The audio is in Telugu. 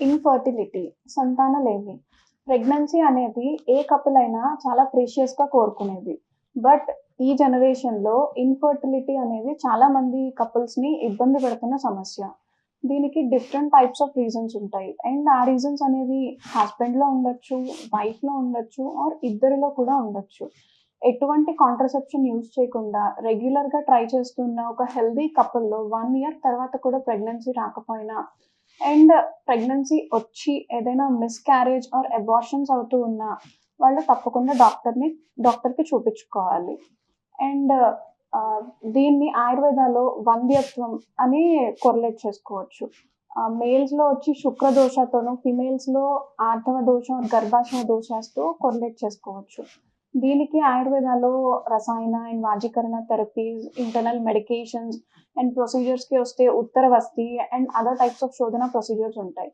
ఇన్‌ఫర్టిలిటీ సంతానలేమి. ప్రెగ్నెన్సీ అనేది ఏ కపుల్ అయినా చాలా ప్రీషియస్‌గా కోరుకునేది. బట్ ఈ జనరేషన్‌లో ఇన్‌ఫర్టిలిటీ అనేది చాలా మంది కపుల్స్‌ని ఇబ్బంది పెడుతున్న సమస్య. దీనికి డిఫరెంట్ టైప్స్ ఆఫ్ రీజన్స్ ఉంటాయి. అండ్ ఆ రీజన్స్ అనేవి హస్బెండ్‌లో ఉండొచ్చు, వైఫ్‌లో ఉండొచ్చు ఆర్ ఇద్దరిలో కూడా ఉండొచ్చు. ఎటువంటి కాంట్రసెప్షన్ యూజ్ చేయకుండా రెగ్యులర్‌గా ట్రై చేస్తున్న ఒక హెల్తీ కపుల్‌లో 1 ఇయర్ తర్వాత కూడా ప్రెగ్నెన్సీ రాకపోయినా అండ్ ప్రెగ్నెన్సీ వచ్చి ఏదైనా మిస్‌క్యారేజ్ ఆర్ అబార్షన్స్ అవుతూ ఉన్నా, వాళ్ళు తప్పకుండా డాక్టర్‌కి చూపించుకోవాలి. అండ్ ఆహ్, దీన్ని ఆయుర్వేదాలో వంధ్యత్వం అని కొరిలేట్ చేసుకోవచ్చు. మేల్స్‌లో వచ్చి శుక్రదోషతోను, ఫిమేల్స్‌లో ఆర్తవ దోషం, గర్భాశయ దోషాస్‌తో కొరిలేట్ చేసుకోవచ్చు. దీనికి ఆయుర్వేదాలో రసాయన అండ్ వాజీకరణ థెరపీస్, ఇంటర్నల్ మెడికేషన్స్ అండ్ ప్రొసీజర్స్‌కి వస్తే ఉత్తరవస్తి అండ్ అదర్ టైప్స్ ఆఫ్ శోధన ప్రొసీజర్స్ ఉంటాయి.